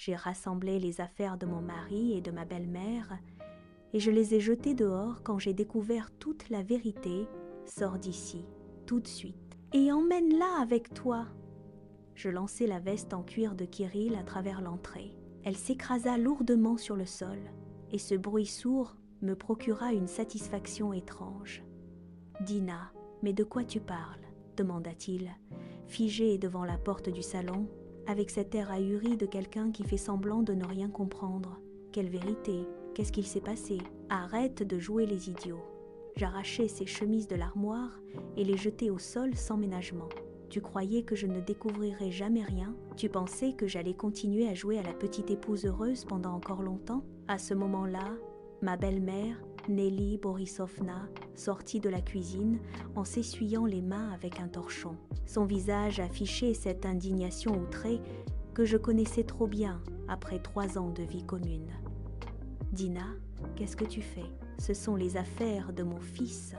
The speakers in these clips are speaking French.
J'ai rassemblé les affaires de mon mari et de ma belle-mère et je les ai jetées dehors quand j'ai découvert toute la vérité. Sors d'ici, tout de suite, et emmène-la avec toi. Je lançai la veste en cuir de Kirill à travers l'entrée. Elle s'écrasa lourdement sur le sol, et ce bruit sourd me procura une satisfaction étrange. « Dina, mais de quoi tu parles ?» demanda-t-il, figé devant la porte du salon, avec cet air ahuri de quelqu'un qui fait semblant de ne rien comprendre. « Quelle vérité? Qu'est-ce qu'il s'est passé? Arrête de jouer les idiots. » J'arrachai ses chemises de l'armoire et les jetai au sol sans ménagement. Tu croyais que je ne découvrirais jamais rien? Tu pensais que j'allais continuer à jouer à la petite épouse heureuse pendant encore longtemps? À ce moment-là, ma belle-mère, Nelly Borisovna, sortit de la cuisine en s'essuyant les mains avec un torchon. Son visage affichait cette indignation outrée que je connaissais trop bien après 3 ans de vie commune. « Dina, qu'est-ce que tu fais? Ce sont les affaires de mon fils. »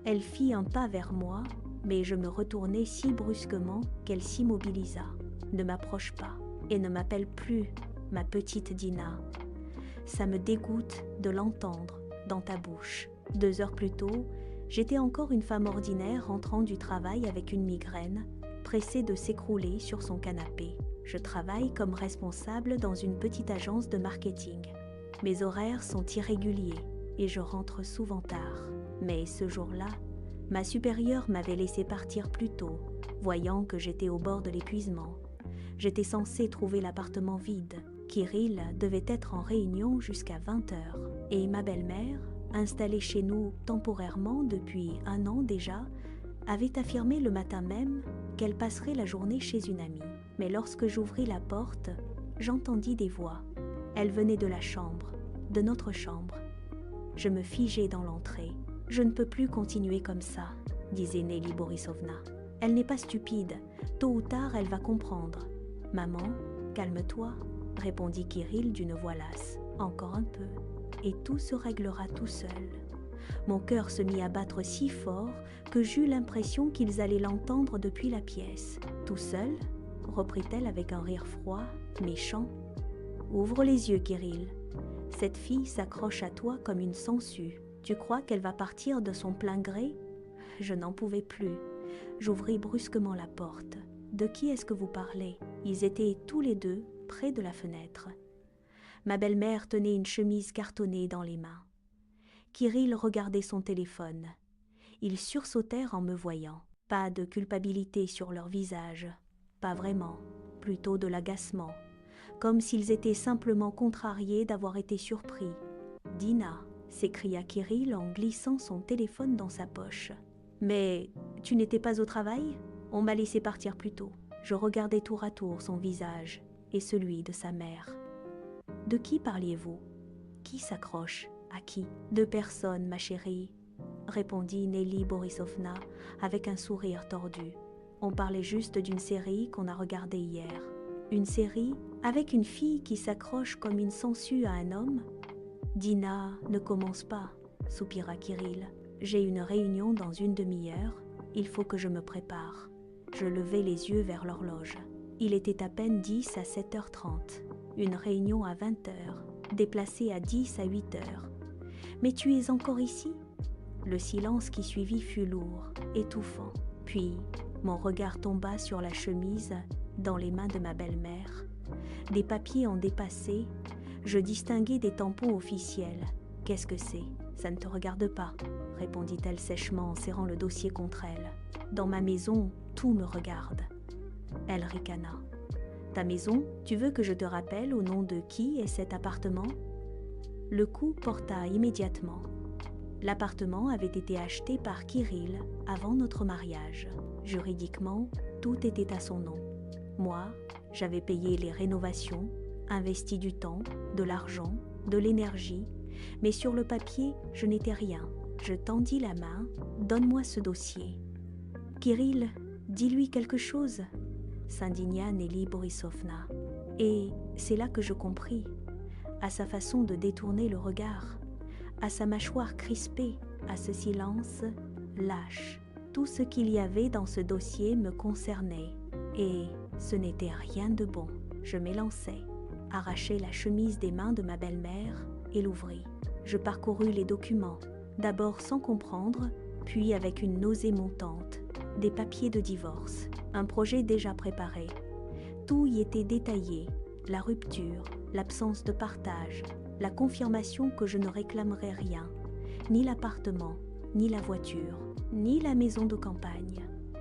Elle fit un pas vers moi, mais je me retournai si brusquement qu'elle s'immobilisa. « Ne m'approche pas et ne m'appelle plus ma petite Dina. Ça me dégoûte de l'entendre dans ta bouche. » 2 heures plus tôt, j'étais encore une femme ordinaire rentrant du travail avec une migraine, pressée de s'écrouler sur son canapé. Je travaille comme responsable dans une petite agence de marketing. Mes horaires sont irréguliers et je rentre souvent tard. Mais ce jour-là, ma supérieure m'avait laissé partir plus tôt, voyant que j'étais au bord de l'épuisement. J'étais censée trouver l'appartement vide. Kirill devait être en réunion jusqu'à 20h. Et ma belle-mère, installée chez nous temporairement depuis 1 an déjà, avait affirmé le matin même qu'elle passerait la journée chez une amie. Mais lorsque j'ouvris la porte, j'entendis des voix. Elles venaient de la chambre, de notre chambre. Je me figeai dans l'entrée. « Je ne peux plus continuer comme ça, » disait Nelly Borisovna. « Elle n'est pas stupide. Tôt ou tard, elle va comprendre. »« Maman, calme-toi, » répondit Kirill d'une voix lasse. « Encore un peu, et tout se réglera tout seul. » Mon cœur se mit à battre si fort que j'eus l'impression qu'ils allaient l'entendre depuis la pièce. « Tout seul ?» reprit-elle avec un rire froid, méchant. « Ouvre les yeux, Kirill. Cette fille s'accroche à toi comme une sangsue. Tu crois qu'elle va partir de son plein gré ?» Je n'en pouvais plus. J'ouvris brusquement la porte. « De qui est-ce que vous parlez ?» Ils étaient tous les deux près de la fenêtre. Ma belle-mère tenait une chemise cartonnée dans les mains. Kirill regardait son téléphone. Ils sursautèrent en me voyant. Pas de culpabilité sur leur visage. Pas vraiment. Plutôt de l'agacement. Comme s'ils étaient simplement contrariés d'avoir été surpris. « Dina !» s'écria Kirill en glissant son téléphone dans sa poche. « Mais tu n'étais pas au travail ? On m'a laissé partir plus tôt. » Je regardais tour à tour son visage et celui de sa mère. « De qui parliez-vous ? Qui s'accroche ? À qui ? » « 2 personnes, ma chérie, » répondit Nelly Borisovna avec un sourire tordu. « On parlait juste d'une série qu'on a regardée hier. »« Une série avec une fille qui s'accroche comme une sangsue à un homme ? » « Dina, ne commence pas, » soupira Kirill. « J'ai une réunion dans une demi-heure, il faut que je me prépare. » Je levai les yeux vers l'horloge. Il était à peine 10 à 7h30. Une réunion à 20h, déplacée à 10 à 8h. « Mais tu es encore ici ?» Le silence qui suivit fut lourd, étouffant. Puis, mon regard tomba sur la chemise dans les mains de ma belle-mère. Des papiers en dépassé. Je distinguai des tampons officiels. « Qu'est-ce que c'est ? Ça ne te regarde pas, » répondit-elle sèchement en serrant le dossier contre elle. « Dans ma maison, tout me regarde. » Elle ricana. « Ta maison, tu veux que je te rappelle au nom de qui est cet appartement ?» Le coup porta immédiatement. L'appartement avait été acheté par Kirill avant notre mariage. Juridiquement, tout était à son nom. Moi, j'avais payé les rénovations, investi du temps, de l'argent, de l'énergie, mais sur le papier, je n'étais rien. Je tendis la main. « Donne-moi ce dossier. »« Kirill, dis-lui quelque chose » s'indigna Nelly Borisovna. Et c'est là que je compris, à sa façon de détourner le regard, à sa mâchoire crispée, à ce silence lâche. Tout ce qu'il y avait dans ce dossier me concernait, et ce n'était rien de bon. Je m'élançai. arrachai la chemise des mains de ma belle-mère et l'ouvris. Je parcourus les documents, d'abord sans comprendre, puis avec une nausée montante. Des papiers de divorce, un projet déjà préparé. Tout y était détaillé, la rupture, l'absence de partage, la confirmation que je ne réclamerais rien, ni l'appartement, ni la voiture, ni la maison de campagne.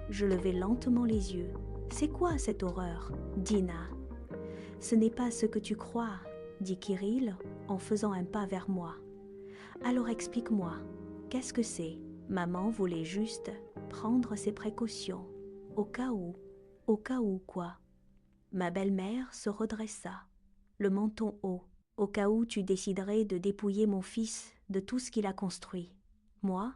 Je levai lentement les yeux. « C'est quoi cette horreur, Dina ?»« Ce n'est pas ce que tu crois, » dit Kirill en faisant un pas vers moi. « Alors explique-moi, qu'est-ce que c'est ?» Maman voulait juste prendre ses précautions, au cas où. Au cas où quoi? Ma belle-mère se redressa, le menton haut, au cas où tu déciderais de dépouiller mon fils de tout ce qu'il a construit. Moi?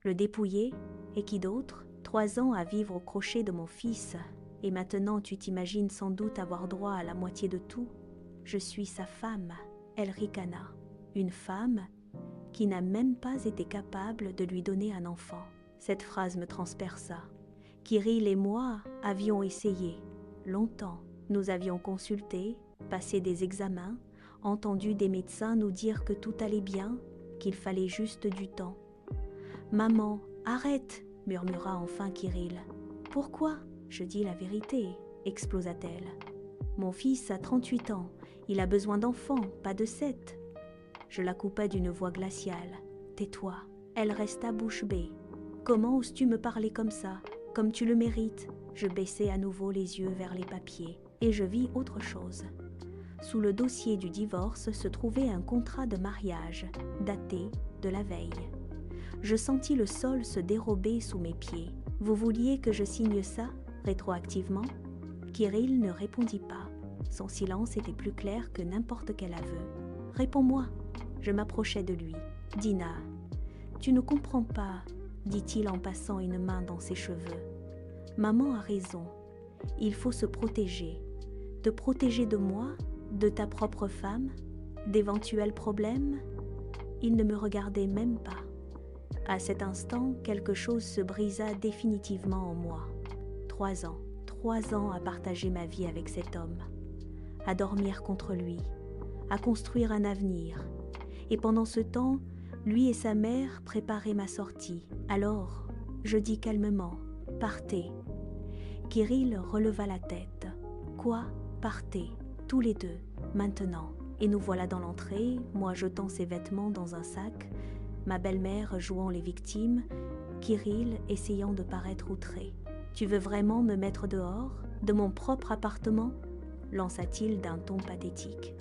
Le dépouiller? Et qui d'autre? 3 ans à vivre au crochet de mon fils, et maintenant tu t'imagines sans doute avoir droit à la moitié de tout. Je suis sa femme, elle ricana. Une femme qui n'a même pas été capable de lui donner un enfant. Cette phrase me transperça. Kirill et moi avions essayé, longtemps. Nous avions consulté, passé des examens, entendu des médecins nous dire que tout allait bien, qu'il fallait juste du temps. « Maman, arrête !» murmura enfin Kirill. « Pourquoi ?» Je dis la vérité, explosa-t-elle. « Mon fils a 38 ans, il a besoin d'enfants, pas de 7. » Je la coupai d'une voix glaciale. « Tais-toi !» Elle resta bouche bée. « Comment oses-tu me parler comme ça, comme tu le mérites ?» Je baissai à nouveau les yeux vers les papiers, et je vis autre chose. Sous le dossier du divorce se trouvait un contrat de mariage, daté de la veille. Je sentis le sol se dérober sous mes pieds. « Vous vouliez que je signe ça, rétroactivement ?» Kirill ne répondit pas. Son silence était plus clair que n'importe quel aveu. « Réponds-moi !» Je m'approchai de lui. « Dina, tu ne comprends pas, » dit-il en passant une main dans ses cheveux. « Maman a raison. Il faut se protéger. Te protéger de moi, de ta propre femme, d'éventuels problèmes. » Il ne me regardait même pas. À cet instant, quelque chose se brisa définitivement en moi. 3 ans à partager ma vie avec cet homme, à dormir contre lui, à construire un avenir. Et pendant ce temps, lui et sa mère préparaient ma sortie. Alors, je dis calmement, « Partez !» Kirill releva la tête. « Quoi ? Partez, tous les deux, maintenant !» Et nous voilà dans l'entrée, moi jetant ses vêtements dans un sac, ma belle-mère jouant les victimes, Kirill essayant de paraître outré. « Tu veux vraiment me mettre dehors, de mon propre appartement ?» lança-t-il d'un ton pathétique.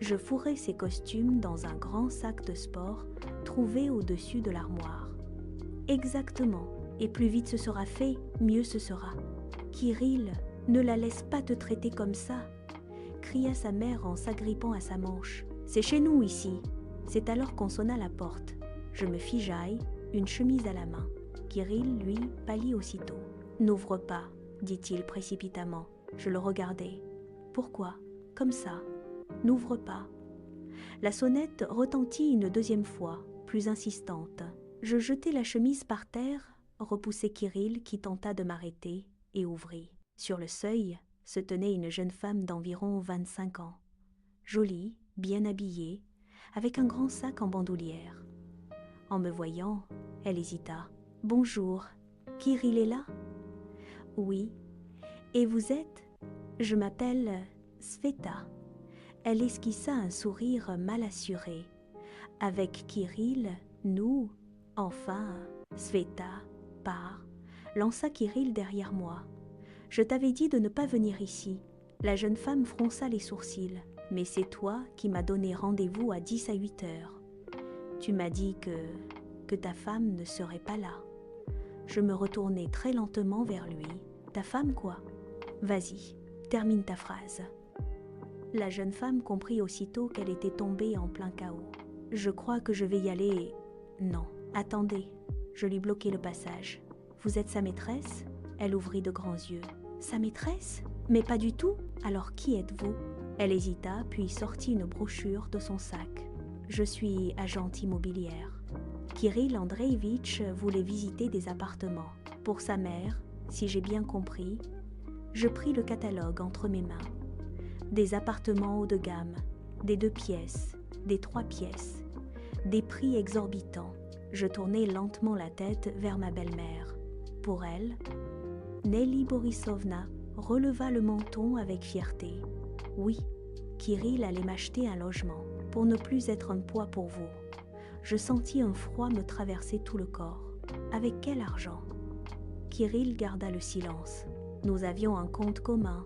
Je fourrai ses costumes dans un grand sac de sport trouvé au-dessus de l'armoire. « Exactement, et plus vite ce sera fait, mieux ce sera. »« Kirill, ne la laisse pas te traiter comme ça !» cria sa mère en s'agrippant à sa manche. « C'est chez nous ici !» C'est alors qu'on sonna à la porte. Je me figeai, une chemise à la main. Kirill, lui, pâlit aussitôt. « N'ouvre pas, » dit-il précipitamment. Je le regardai. « Pourquoi ? Comme ça. N'ouvre pas. » La sonnette retentit une deuxième fois, plus insistante. Je jetai la chemise par terre, repoussai Kirill qui tenta de m'arrêter et ouvrit. Sur le seuil se tenait une jeune femme d'environ 25 ans. Jolie, bien habillée, avec un grand sac en bandoulière. En me voyant, elle hésita. « Bonjour, Kirill est là ?»« Oui. Et vous êtes ? Je m'appelle Sveta. » Elle esquissa un sourire mal assuré. « Avec Kirill, nous, enfin, Sveta, part. » lança Kirill derrière moi. « Je t'avais dit de ne pas venir ici. » La jeune femme fronça les sourcils. « Mais c'est toi qui m'as donné rendez-vous à 10 à 8 heures. Tu m'as dit que ta femme ne serait pas là. » Je me retournai très lentement vers lui. « Ta femme quoi ? Vas-y, termine ta phrase. » La jeune femme comprit aussitôt qu'elle était tombée en plein chaos. « Je crois que je vais y aller. » « Non, attendez. » Je lui bloquai le passage. « Vous êtes sa maîtresse ?» Elle ouvrit de grands yeux. « Sa maîtresse ? Mais pas du tout. Alors qui êtes-vous » Elle hésita, puis sortit une brochure de son sac. « Je suis agente immobilière. » Kirill Andreevitch voulait visiter des appartements. Pour sa mère, si j'ai bien compris, je pris le catalogue entre mes mains. Des appartements haut de gamme, des 2 pièces, des 3 pièces, des prix exorbitants. Je tournai lentement la tête vers ma belle-mère. Pour elle, Nelly Borisovna releva le menton avec fierté. Oui, Kirill allait m'acheter un logement, pour ne plus être un poids pour vous. Je sentis un froid me traverser tout le corps. Avec quel argent? Kirill garda le silence. Nous avions un compte commun.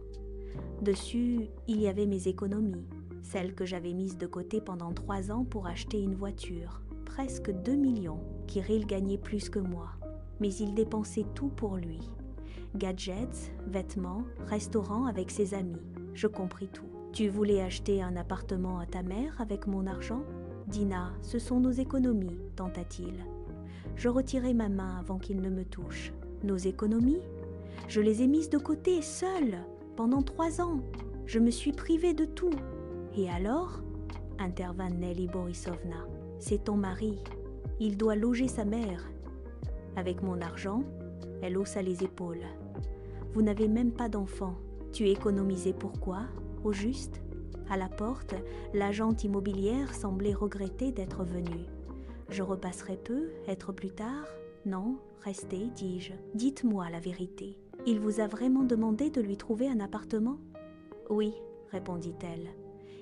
Dessus, il y avait mes économies, celles que j'avais mises de côté pendant 3 ans pour acheter une voiture. Presque 2 millions. Kirill gagnait plus que moi, mais il dépensait tout pour lui. Gadgets, vêtements, restaurants avec ses amis. Je compris tout. Tu voulais acheter un appartement à ta mère avec mon argent? Dina, ce sont nos économies, tenta-t-il. Je retirai ma main avant qu'il ne me touche. Nos économies? Je les ai mises de côté, seule, pendant 3 ans. Je me suis privée de tout. Et alors? Intervint Nelly Borisovna. C'est ton mari. Il doit loger sa mère. Avec mon argent, elle haussa les épaules. Vous n'avez même pas d'enfant. Tu économisais pourquoi, au juste? À la porte, l'agente immobilière semblait regretter d'être venue. Je repasserai peu, être plus tard? Non, restez, dis-je. Dites-moi la vérité. Il vous a vraiment demandé de lui trouver un appartement? Oui, répondit-elle.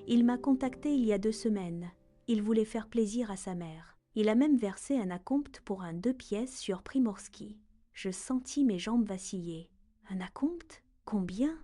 Il m'a contacté il y a 2 semaines. Il voulait faire plaisir à sa mère. Il a même versé un acompte pour un 2 pièces sur Primorsky. Je sentis mes jambes vaciller. Un acompte? Combien?